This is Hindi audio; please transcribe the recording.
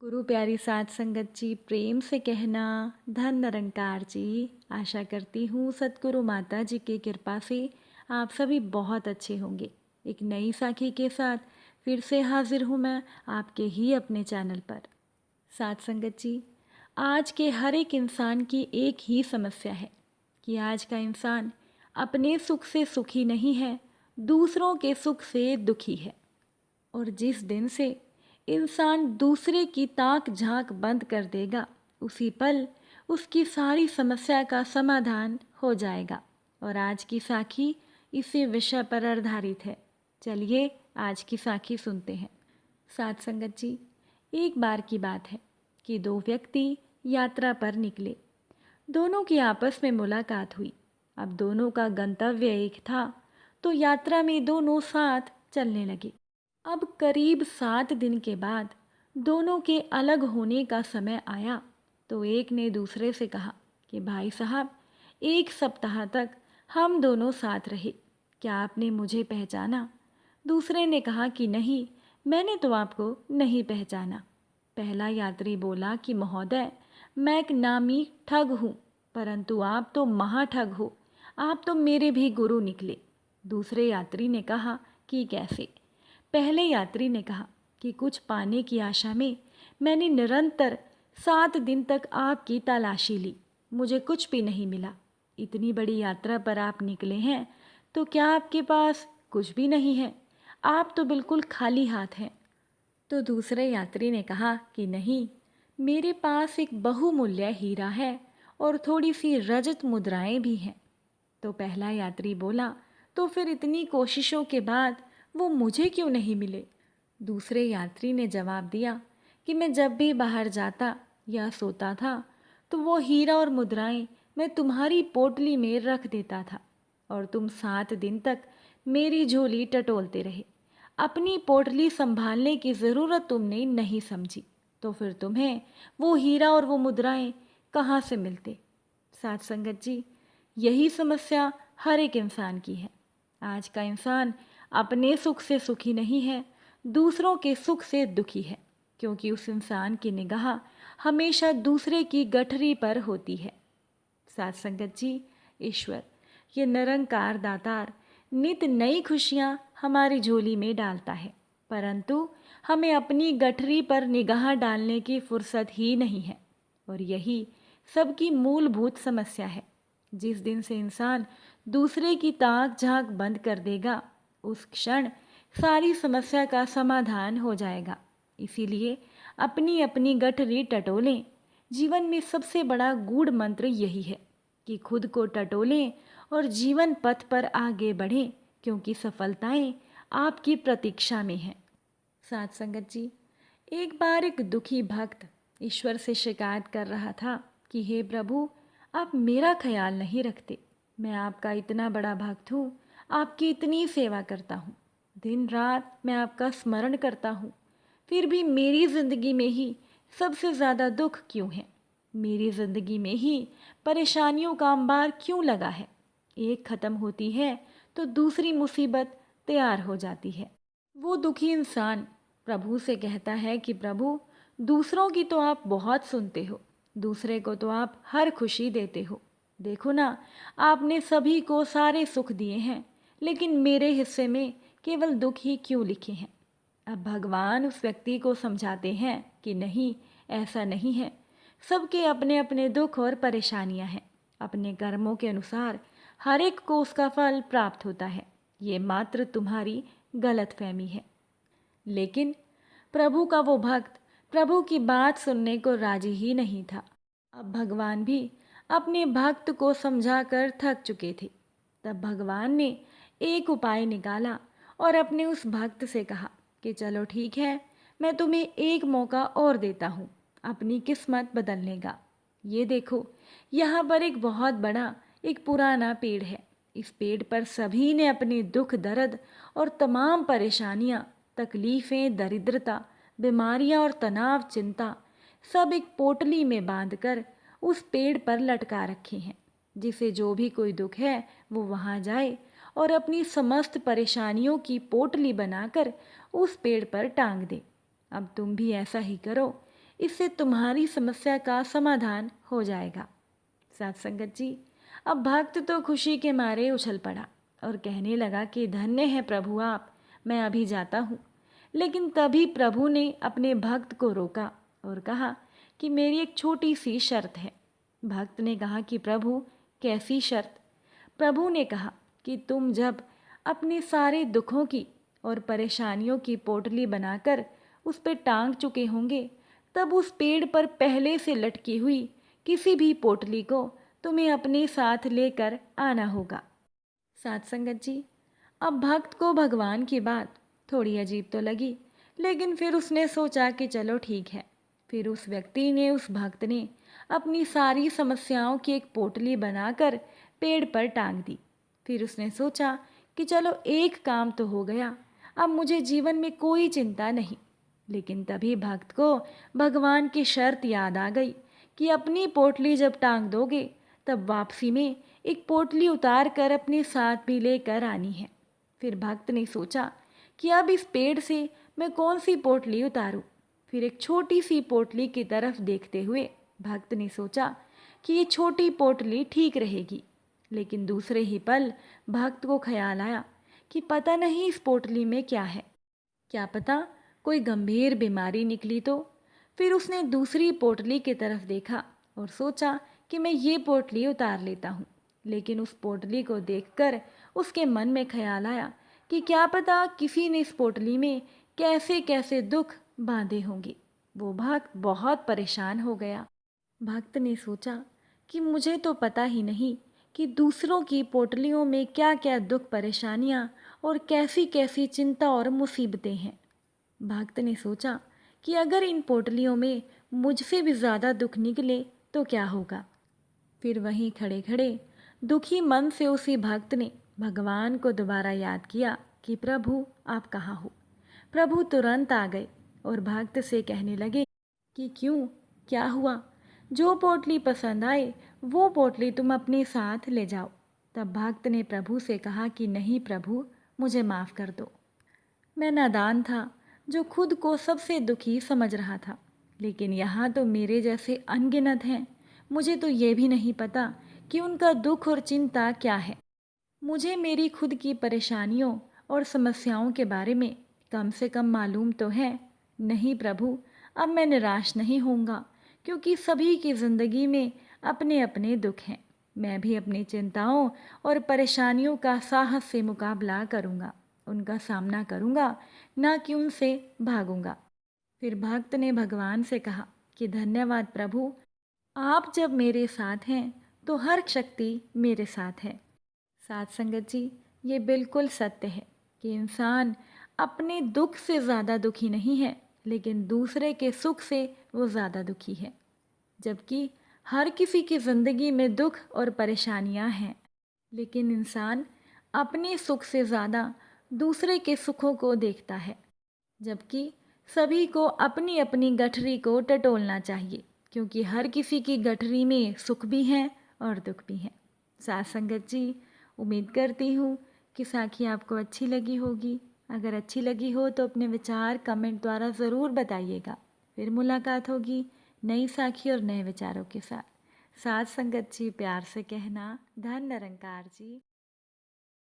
गुरु प्यारी साध संगत जी, प्रेम से कहना धन निरंकार जी। आशा करती हूँ सतगुरु माता जी की कृपा से आप सभी बहुत अच्छे होंगे। एक नई साखी के साथ फिर से हाजिर हूँ मैं आपके ही अपने चैनल पर। साध संगत जी, आज के हर एक इंसान की एक ही समस्या है कि आज का इंसान अपने सुख से सुखी नहीं है, दूसरों के सुख से दुखी है। और जिस दिन से इंसान दूसरे की ताक झांक बंद कर देगा, उसी पल उसकी सारी समस्या का समाधान हो जाएगा। और आज की साखी इसी विषय पर आधारित है। चलिए आज की साखी सुनते हैं। साध संगत जी, एक बार की बात है कि दो व्यक्ति यात्रा पर निकले। दोनों की आपस में मुलाकात हुई। अब दोनों का गंतव्य एक था, तो यात्रा में दोनों साथ चलने लगे। अब करीब 7 दिन के बाद दोनों के अलग होने का समय आया, तो एक ने दूसरे से कहा कि भाई साहब, 1 सप्ताह तक हम दोनों साथ रहे, क्या आपने मुझे पहचाना? दूसरे ने कहा कि नहीं, मैंने तो आपको नहीं पहचाना। पहला यात्री बोला कि महोदय, मैं एक नामी ठग हूँ, परंतु आप तो महाठग हो, आप तो मेरे भी गुरु निकले। दूसरे यात्री ने कहा कि कैसे? पहले यात्री ने कहा कि कुछ पाने की आशा में मैंने निरंतर 7 दिन तक आपकी तलाशी ली, मुझे कुछ भी नहीं मिला। इतनी बड़ी यात्रा पर आप निकले हैं, तो क्या आपके पास कुछ भी नहीं है? आप तो बिल्कुल खाली हाथ हैं। तो दूसरे यात्री ने कहा कि नहीं, मेरे पास एक बहुमूल्य हीरा है और थोड़ी सी रजत मुद्राएं भी हैं। तो पहला यात्री बोला, तो फिर इतनी कोशिशों के बाद वो मुझे क्यों नहीं मिले? दूसरे यात्री ने जवाब दिया कि मैं जब भी बाहर जाता या सोता था, तो वो हीरा और मुद्राएं मैं तुम्हारी पोटली में रख देता था और तुम 7 दिन तक मेरी झोली टटोलते रहे। अपनी पोटली संभालने की ज़रूरत तुमने नहीं समझी, तो फिर तुम्हें वो हीरा और वो मुद्राएं कहाँ से मिलते? साथ संगत जी, यही समस्या हर एक इंसान की है। आज का इंसान अपने सुख से सुखी नहीं है, दूसरों के सुख से दुखी है, क्योंकि उस इंसान की निगाह हमेशा दूसरे की गठरी पर होती है। साथ संगत जी, ईश्वर ये निरंकार दातार नित नई खुशियाँ हमारी झोली में डालता है, परंतु हमें अपनी गठरी पर निगाह डालने की फुर्सत ही नहीं है। और यही सबकी मूलभूत समस्या है। जिस दिन से इंसान दूसरे की ताक झांक बंद कर देगा, उस क्षण सारी समस्या का समाधान हो जाएगा। इसीलिए अपनी अपनी गठरी टटोलें। जीवन में सबसे बड़ा गूढ़ मंत्र यही है कि खुद को टटोलें और जीवन पथ पर आगे बढ़ें, क्योंकि सफलताएं आपकी प्रतीक्षा में हैं। साथ संगत जी, एक बार एक दुखी भक्त ईश्वर से शिकायत कर रहा था कि हे प्रभु, आप मेरा ख्याल नहीं रखते। मैं आपका इतना बड़ा भक्त हूँ, आपकी इतनी सेवा करता हूँ, दिन रात मैं आपका स्मरण करता हूँ, फिर भी मेरी ज़िंदगी में ही सबसे ज़्यादा दुख क्यों है? मेरी ज़िंदगी में ही परेशानियों का अंबार क्यों लगा है? एक ख़त्म होती है तो दूसरी मुसीबत तैयार हो जाती है। वो दुखी इंसान प्रभु से कहता है कि प्रभु, दूसरों की तो आप बहुत सुनते हो, दूसरे को तो आप हर खुशी देते हो। देखो ना, आपने सभी को सारे सुख दिए हैं, लेकिन मेरे हिस्से में केवल दुख ही क्यों लिखे हैं? अब भगवान उस व्यक्ति को समझाते हैं कि नहीं, ऐसा नहीं है। सबके अपने अपने दुख और परेशानियां हैं। अपने कर्मों के अनुसार हर एक को उसका फल प्राप्त होता है। ये मात्र तुम्हारी गलतफहमी है। लेकिन प्रभु का वो भक्त प्रभु की बात सुनने को राजी ही नहीं था। अब भगवान भी अपने भक्त को समझाकर थक चुके थे। तब भगवान ने एक उपाय निकाला और अपने उस भक्त से कहा कि चलो ठीक है, मैं तुम्हें एक मौका और देता हूँ अपनी किस्मत बदलने का। ये देखो, यहाँ पर एक बहुत बड़ा एक पुराना पेड़ है। इस पेड़ पर सभी ने अपने दुख दर्द और तमाम परेशानियाँ, तकलीफ़ें, दरिद्रता, बीमारियाँ और तनाव, चिंता सब एक पोटली में बांधकर उस पेड़ पर लटका रखे हैं। जिसे जो भी कोई दुख है वो वहाँ जाए और अपनी समस्त परेशानियों की पोटली बनाकर उस पेड़ पर टांग दे। अब तुम भी ऐसा ही करो। इससे तुम्हारी समस्या का समाधान हो जाएगा। साथ संगत जी, अब भक्त तो खुशी के मारे उछल पड़ा और कहने लगा कि धन्य है प्रभु आप, मैं अभी जाता हूँ। लेकिन तभी प्रभु ने अपने भक्त को रोका और कहा कि मेरी एक छोटी सी शर्त है। भक्त ने कहा कि प्रभु, कैसी शर्त? प्रभु ने कहा कि तुम जब अपने सारे दुखों की और परेशानियों की पोटली बनाकर उस पर टांग चुके होंगे, तब उस पेड़ पर पहले से लटकी हुई किसी भी पोटली को तुम्हें अपने साथ लेकर आना होगा। साथ संगत जी, अब भक्त को भगवान की बात थोड़ी अजीब तो लगी, लेकिन फिर उसने सोचा कि चलो ठीक है। फिर उस व्यक्ति ने, उस भक्त ने अपनी सारी समस्याओं की एक पोटली बनाकर पेड़ पर टांग दी। फिर उसने सोचा कि चलो एक काम तो हो गया, अब मुझे जीवन में कोई चिंता नहीं। लेकिन तभी भक्त को भगवान की शर्त याद आ गई कि अपनी पोटली जब टांग दोगे तब वापसी में एक पोटली उतार कर अपने साथ भी लेकर आनी है। फिर भक्त ने सोचा कि अब इस पेड़ से मैं कौन सी पोटली उतारूं। फिर एक छोटी सी पोटली की तरफ देखते हुए भक्त ने सोचा कि ये छोटी पोटली ठीक रहेगी। लेकिन दूसरे ही पल भक्त को ख्याल आया कि पता नहीं इस पोटली में क्या है, क्या पता कोई गंभीर बीमारी निकली तो। फिर उसने दूसरी पोटली की तरफ देखा और सोचा कि मैं ये पोटली उतार लेता हूँ। लेकिन उस पोटली को देखकर उसके मन में ख्याल आया कि क्या पता किसी ने इस पोटली में कैसे कैसे दुख बांधे होंगे। वो भक्त बहुत परेशान हो गया। भक्त ने सोचा कि मुझे तो पता ही नहीं कि दूसरों की पोटलियों में क्या क्या दुख परेशानियाँ और कैसी कैसी चिंता और मुसीबतें हैं। भक्त ने सोचा कि अगर इन पोटलियों में मुझसे भी ज़्यादा दुख निकले तो क्या होगा। फिर वहीं खड़े खड़े दुखी मन से उसी भक्त ने भगवान को दोबारा याद किया कि प्रभु आप कहाँ हो। प्रभु तुरंत आ गए और भक्त से कहने लगे कि क्यों, क्या हुआ? जो पोटली पसंद आए वो पोटली तुम अपने साथ ले जाओ। तब भक्त ने प्रभु से कहा कि नहीं प्रभु, मुझे माफ़ कर दो। मैं नादान था जो खुद को सबसे दुखी समझ रहा था। लेकिन यहाँ तो मेरे जैसे अनगिनत हैं, मुझे तो ये भी नहीं पता कि उनका दुख और चिंता क्या है। मुझे मेरी खुद की परेशानियों और समस्याओं के बारे में कम से कम मालूम तो है। नहीं प्रभु, अब मैं निराश नहीं होऊंगा, क्योंकि सभी की ज़िंदगी में अपने अपने दुख हैं। मैं भी अपनी चिंताओं और परेशानियों का साहस से मुकाबला करूँगा, उनका सामना करूँगा, ना कि उनसे भागूंगा। फिर भक्त ने भगवान से कहा कि धन्यवाद प्रभु, आप जब मेरे साथ हैं तो हर शक्ति मेरे साथ है। साथ संगत जी, ये बिल्कुल सत्य है कि इंसान अपने दुख से ज़्यादा दुखी नहीं है, लेकिन दूसरे के सुख से वो ज़्यादा दुखी है। जबकि हर किसी की ज़िंदगी में दुख और परेशानियां हैं, लेकिन इंसान अपने सुख से ज़्यादा दूसरे के सुखों को देखता है। जबकि सभी को अपनी अपनी गठरी को टटोलना चाहिए, क्योंकि हर किसी की गठरी में सुख भी हैं और दुख भी हैं। साथ संगत जी, उम्मीद करती हूँ कि साखी आपको अच्छी लगी होगी। अगर अच्छी लगी हो तो अपने विचार कमेंट द्वारा ज़रूर बताइएगा। फिर मुलाकात होगी नई साखी और नए विचारों के साथ। साथ संगत जी, प्यार से कहना, धन निरंकार जी।